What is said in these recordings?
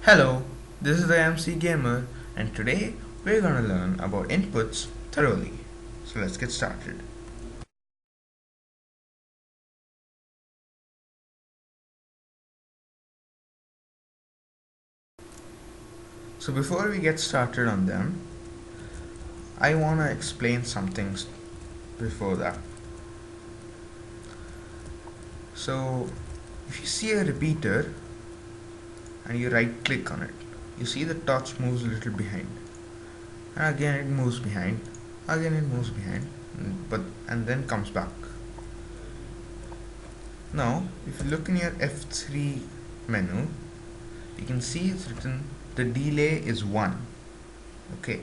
Hello, this is the MC Gamer, and today we're gonna learn about inputs thoroughly. So let's get started. So before we get started on them, I wanna explain some things before that. So if you see a repeater and you right click on it, you see the torch moves a little behind. And again it moves behind, again it moves behind, and then comes back. Now, if you look in your F3 menu, you can see it's written the delay is 1. Okay.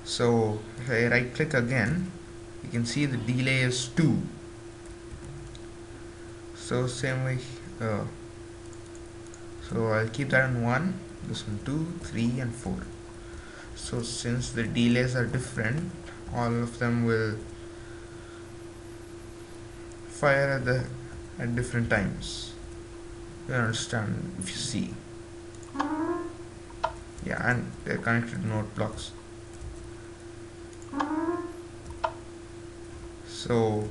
So, if I right click again, you can see the delay is 2. So, same way. So, I'll keep that in 1, this one 2, 3, and 4. So, since the delays are different, all of them will fire at different times. You understand if you see. Yeah, and they're connected to node blocks. So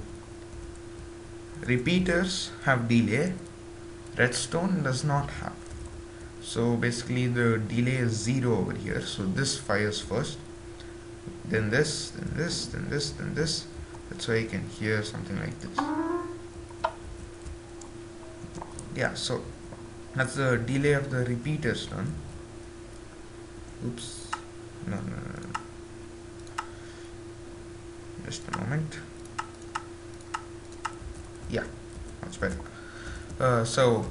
repeaters have delay, Redstone does not have. So basically the delay is 0 over here. So this fires first, then this, then this, then this, then this. That's why you can hear something like this. Yeah, so that's the delay of the repeaters done. Oops. No. Just a moment. Yeah, that's better. So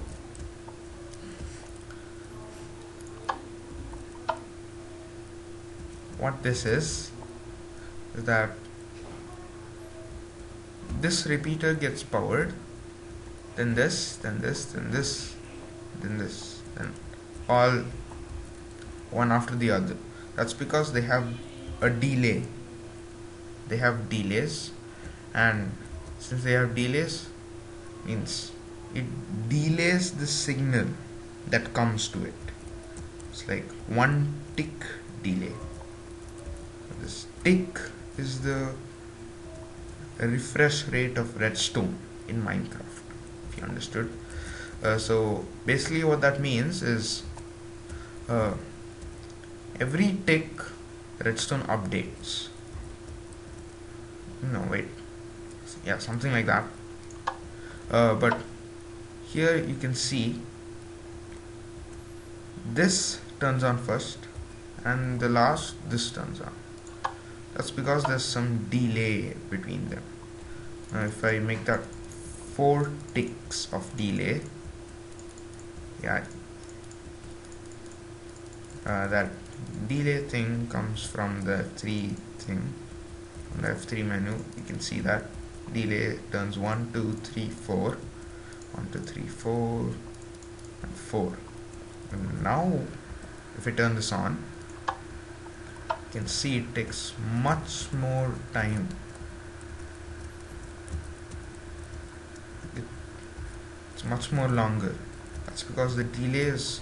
what this is that this repeater gets powered, then this, then this, then this, then this, then all one after the other. That's because they have a delay. They have delays, and since they have delays, means it delays the signal that comes to it. It's like 1 tick delay. This tick is the refresh rate of Redstone in Minecraft, if you understood. So basically what that means is every tick Redstone updates. No, wait. Yeah, something like that. But here you can see this turns on first, and the last this turns on. That's because there's some delay between them. Now if I make that 4 ticks of delay, yeah, that delay thing comes from the F3 thing. On the F3 menu, you can see that delay turns 1, 2, 3, 4, 1, 2, 3, 4, and 4. And now, if I turn this on, you can see it takes much more time. It's much more longer. That's because the delay is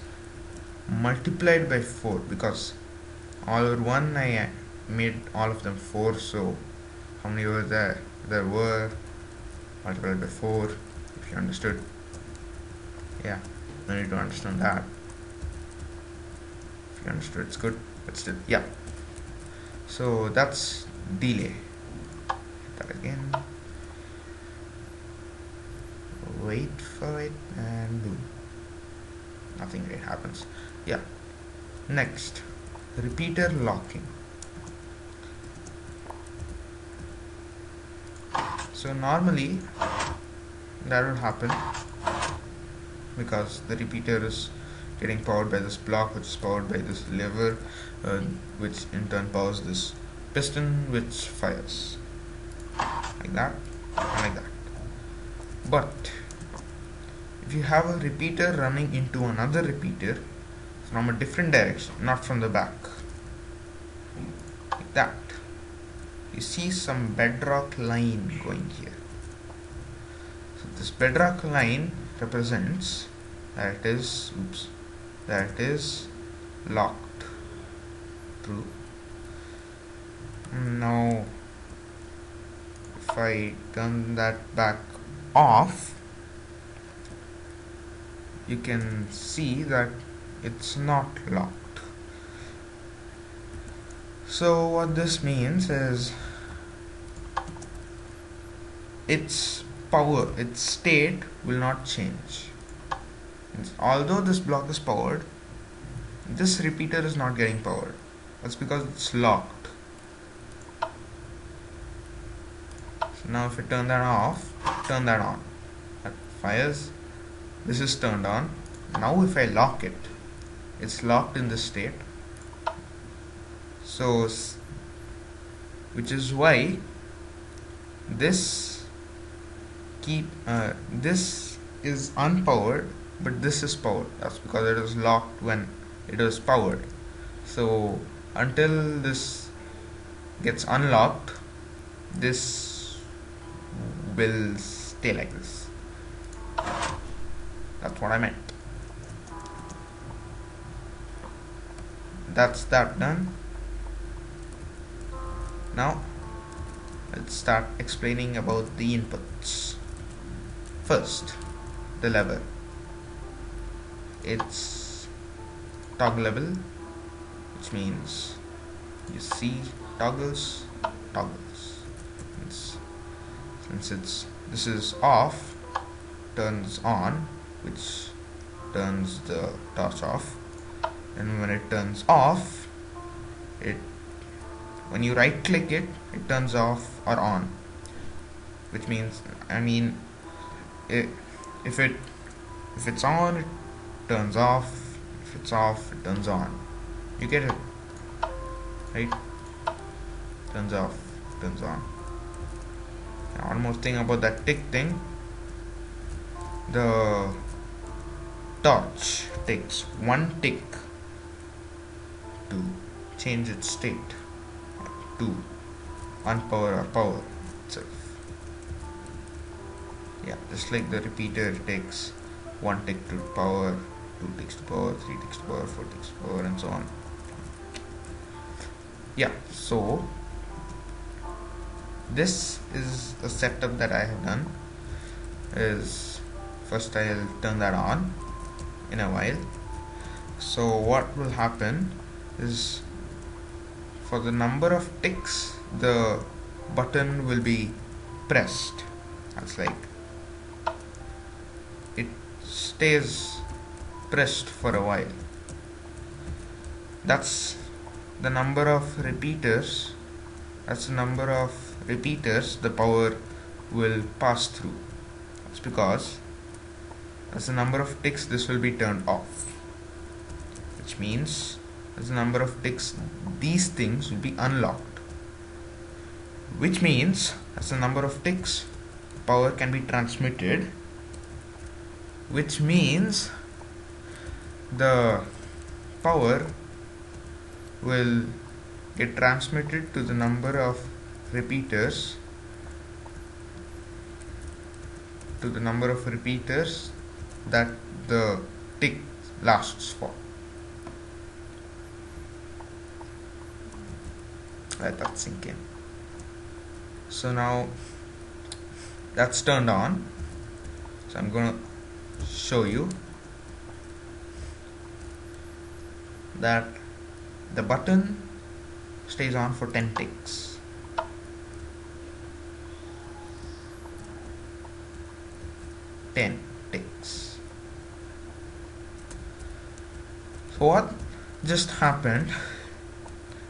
multiplied by 4, because all over 1 I made all of them 4, so how many were there? There were multiplied by 4, if you understood. Yeah, no need to understand that. If you understood, it's good, but still, yeah. So that's delay. Hit that again. Wait for it, and boom. Nothing great happens. Yeah. Next, repeater locking. So normally that will happen because the repeater is getting powered by this block, which is powered by this lever, which in turn powers this piston, which fires like that and like that. But if you have a repeater running into another repeater from a different direction, not from the back, like that, you see some bedrock line going here. So this bedrock line represents that it is, oops, that is locked. True. Now if I turn that back off, you can see that it's not locked. So what this means is its power, its state will not change. Although this block is powered, this repeater is not getting powered. That's because it's locked. So now if I turn that off, turn that on, that fires. This is turned on. Now if I lock it, it's locked in this state. So which is why this this is unpowered, but this is powered. That's because it is locked when it is powered. So until this gets unlocked, this will stay like this. That's what I meant. That's that done. Now let's start explaining about the inputs. First, the lever. It's toggleable, which means you see toggles. Since this is off, turns on, which turns the torch off, and when it turns off, when you right click it, it turns off or on, which means, if it's on, it turns off. If it's off, it turns on. You get it, right? Turns off, turns on. Now, one more thing about that tick thing. The torch takes one tick to change its state to unpower or power itself. Yeah, just like the repeater takes one tick to power, 2 ticks to power, 3 ticks to power, 4 ticks to power, and so on. Yeah, so this is a setup that I have done. Is first I'll turn that on in a while. So what will happen is, for the number of ticks, the button will be pressed. That's like it stays pressed for a while. That's the number of repeaters. That's the number of repeaters the power will pass through. That's because that's the number of ticks this will be turned off, which means that's the number of ticks these things will be unlocked, which means that's the number of ticks power can be transmitted, which means the power will get transmitted to the number of repeaters, that the tick lasts for. Let that sink in. So now that's turned on. So I'm going to show you that the button stays on for 10 ticks. So what just happened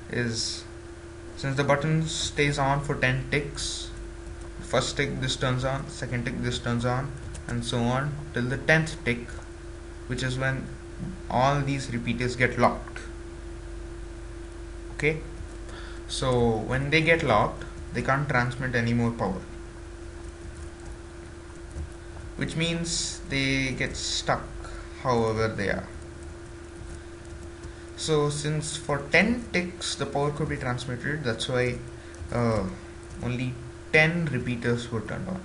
is, since the button stays on for 10 ticks, first tick this turns on, second tick this turns on, and so on till the 10th tick, which is when all these repeaters get locked. Okay, so when they get locked, they can't transmit any more power, which means they get stuck however they are. So since for 10 ticks the power could be transmitted, that's why only 10 repeaters were turned on.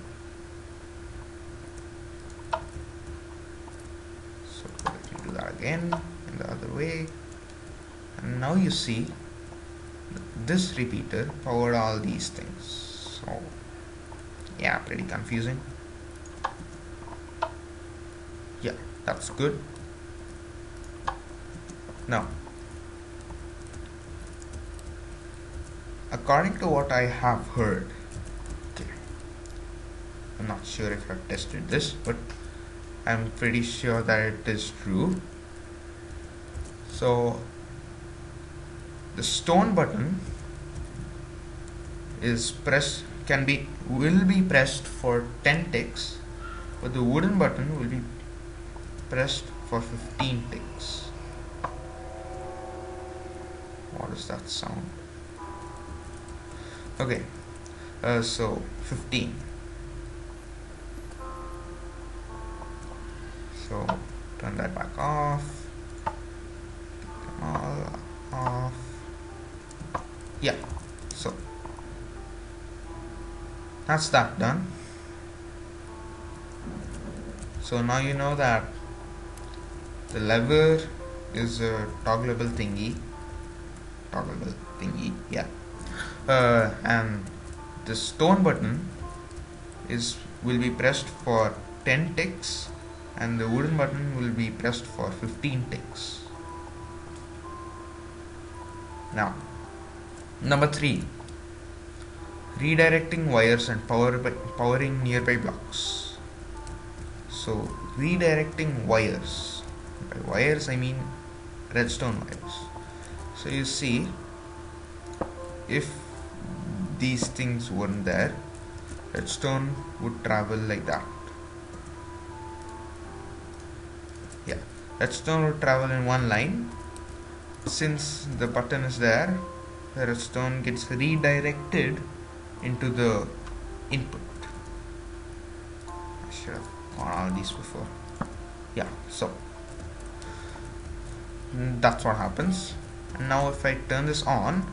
So let me do that again the other way. And now you see this repeater powered all these things. So yeah, pretty confusing. Yeah, that's good. Now, according to what I have heard, okay, I'm not sure if I've tested this, but I'm pretty sure that it is true. So the stone button is will be pressed for 10 ticks, but the wooden button will be pressed for 15 ticks. What does that sound? Okay, so 15. So turn that back off. Them all off. Yeah, so that's that done. So now you know that the lever is a toggleable thingy, yeah. And the stone button will be pressed for 10 ticks, and the wooden button will be pressed for 15 ticks. Now, number 3, redirecting wires and powering nearby blocks. So redirecting wires, by wires I mean redstone wires. So you see, if these things weren't there, redstone would travel like that. Yeah, redstone would travel in one line. Since the button is there, the redstone gets redirected into the input. I should have gone all these before. Yeah, so that's what happens. And now if I turn this on,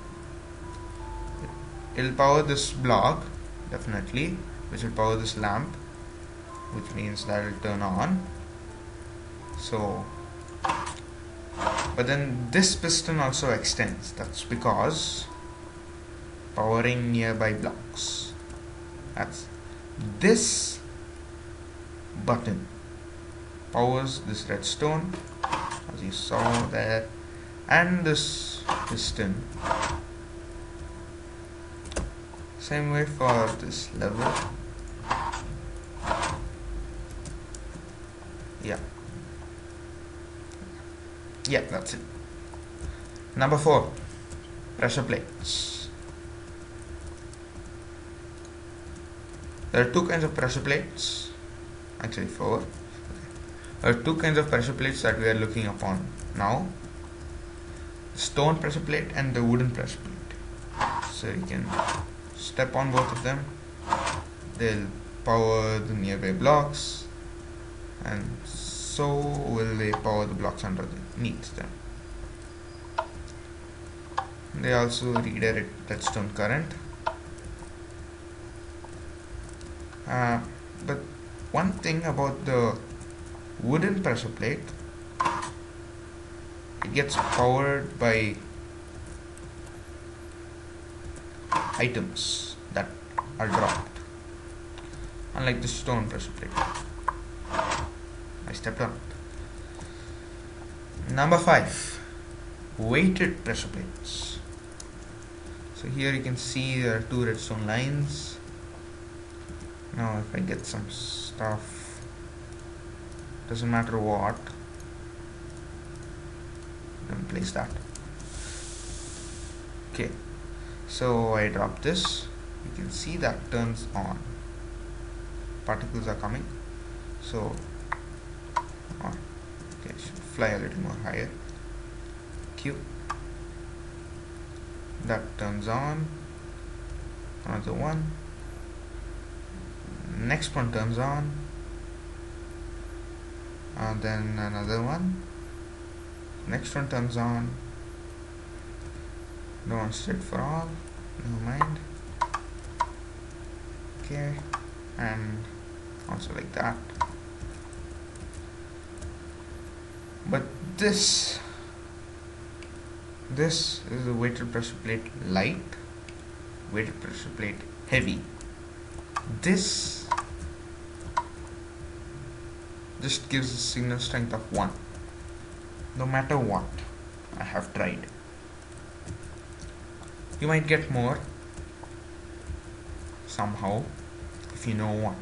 it'll power this block, definitely, which will power this lamp, which means that it'll turn on. So, but then this piston also extends. That's because powering nearby blocks. That's this button powers this redstone, as you saw there, and this piston. Same way for this lever. Yeah, that's it. Number 4, pressure plates. There are 2 kinds of pressure plates, actually 4. There are 2 kinds of pressure plates that we are looking upon now: stone pressure plate and the wooden pressure plate. So you can step on both of them. They'll power the nearby blocks, and so will they power the blocks underneath them. They also redirect redstone current. But one thing about the wooden pressure plate, it gets powered by items that are dropped, unlike the stone pressure plate. I stepped on it. Number 5, weighted pressure plates. So here you can see there are 2 redstone lines. Now if I get some stuff, doesn't matter what, don't place that. Okay, so I drop this, you can see that turns on. Particles are coming. So okay, I should fly a little more higher. Q. That turns on. Another one. Next one turns on. And then another one. Next one turns on. No one straight for all. Never mind. Okay. And also like that. But this This is the weighted pressure plate light, weighted pressure plate heavy. This just gives a signal strength of 1 no matter what. I have tried. You might get more somehow if you know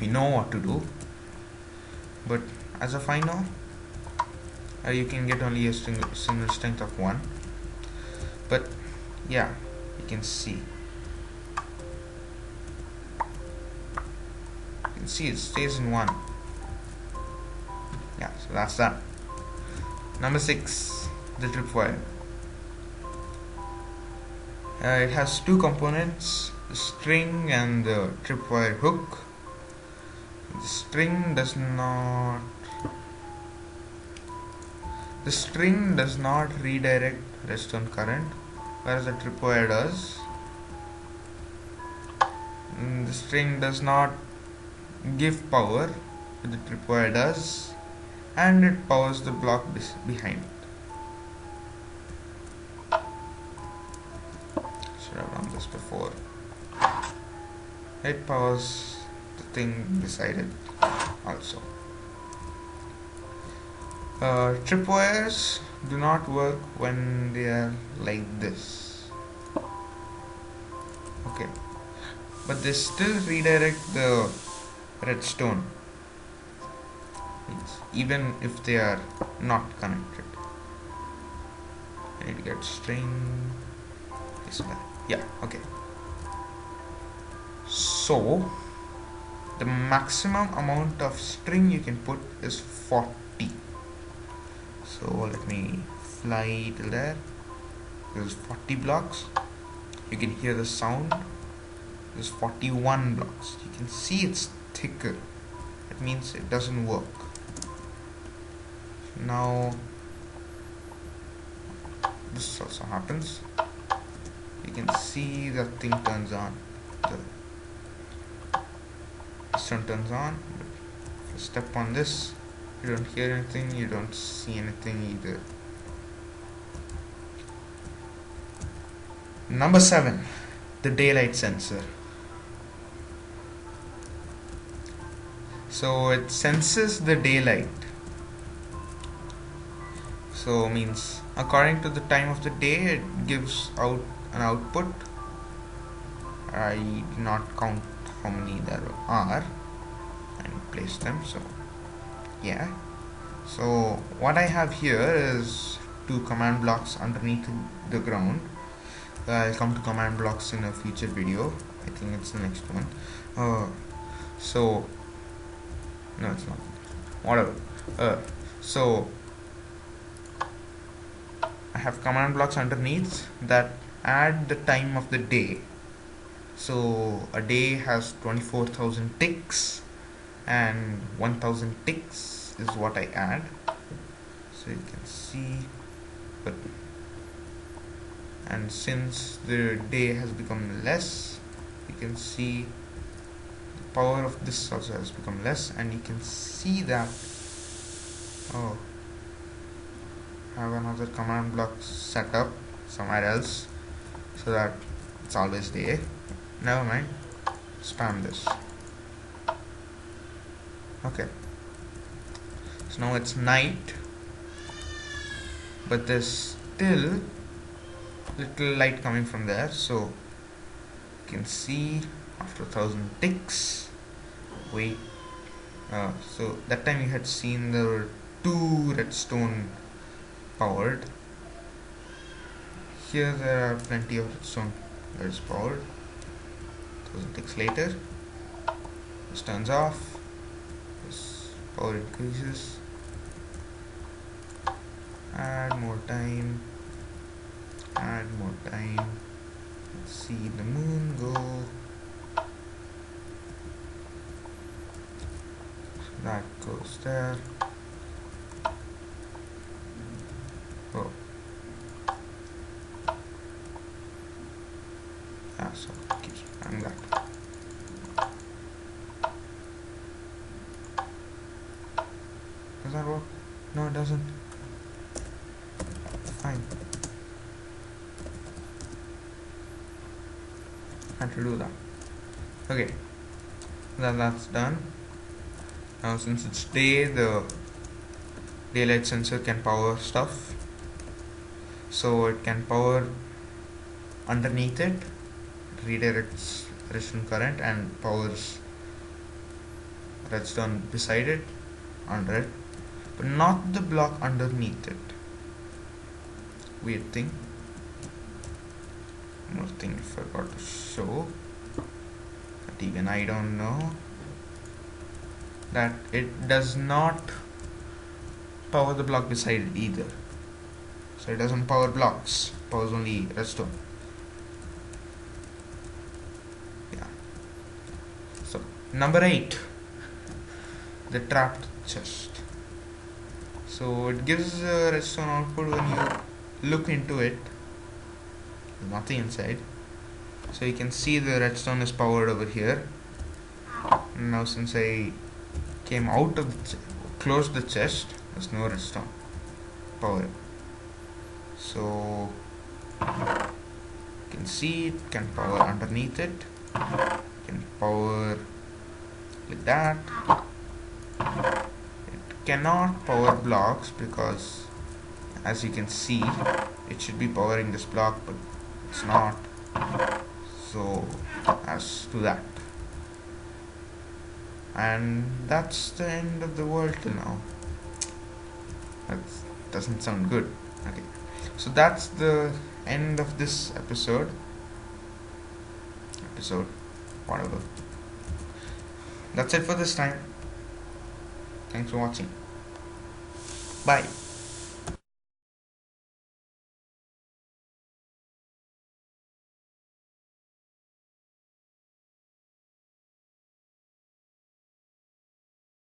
what to do, but as of I know, you can get only a signal strength of 1. But yeah, you can see it stays in 1. Yeah, so that's that. Number 6, the tripwire. It has 2 components, the string and the tripwire hook. The string does not redirect redstone current, whereas the tripwire does. The string does not give power, but the tripwire does, and it powers the block behind it. Should have done this before. It powers the thing beside it also. Tripwires do not work when they are like this. Okay, but they still redirect the redstone, even if they are not connected. I need to get string. Yeah, okay. So the maximum amount of string you can put is 40. So let me fly till there. There's 40 blocks. You can hear the sound. There's 41 blocks. You can see it's thicker. That means it doesn't work. Now this also happens. You can see the thing turns on. The piston turns on. If you step on this, you don't hear anything, you don't see anything either. Number 7, the daylight sensor. So it senses the daylight. So means according to the time of the day, it gives out an output. I did not count how many there are and place them. So yeah, so what I have here is 2 command blocks underneath the ground. I'll come to command blocks in a future video. I think it's the next one. So no, it's not, whatever. So I have command blocks underneath that add the time of the day. So a day has 24,000 ticks, and 1,000 ticks is what I add. So you can see, but and since the day has become less, you can see the power of this also has become less, and you can see that I have another command block set up somewhere else so that it's always day. Never mind, spam this. Okay, so now it's night, but there's still little light coming from there. So you can see after 1,000 ticks, wait, so that time you had seen there were 2 redstone powered. Here there are plenty of redstone that is powered. 1,000 ticks later, this turns off, this power increases, add more time, let's see the moon go, so that goes there. Oh yeah, so keep spamming that. Does that work? No, it doesn't. fine. Had to do that. Okay, that's done. Now since it's day, the daylight sensor can power stuff, so it can power underneath it, redirects redstone current and powers redstone beside it, under it, but not the block underneath it. Weird thing. More thing I forgot to show, that even I don't know, that it does not power the block beside it either. So it doesn't power blocks, powers only redstone. Yeah. So number 8, the trapped chest. So it gives redstone output when you look into it. There's nothing inside. So you can see the redstone is powered over here. Now since I came out of the closed the chest, there's no redstone power. So you can see it can power underneath it, it can power like that. It cannot power blocks because, as you can see, it should be powering this block, but it's not. So as to that, and that's the end of the world till now. That doesn't sound good. Okay, so that's the end of this episode whatever. That's it for this time. Thanks for watching. Bye.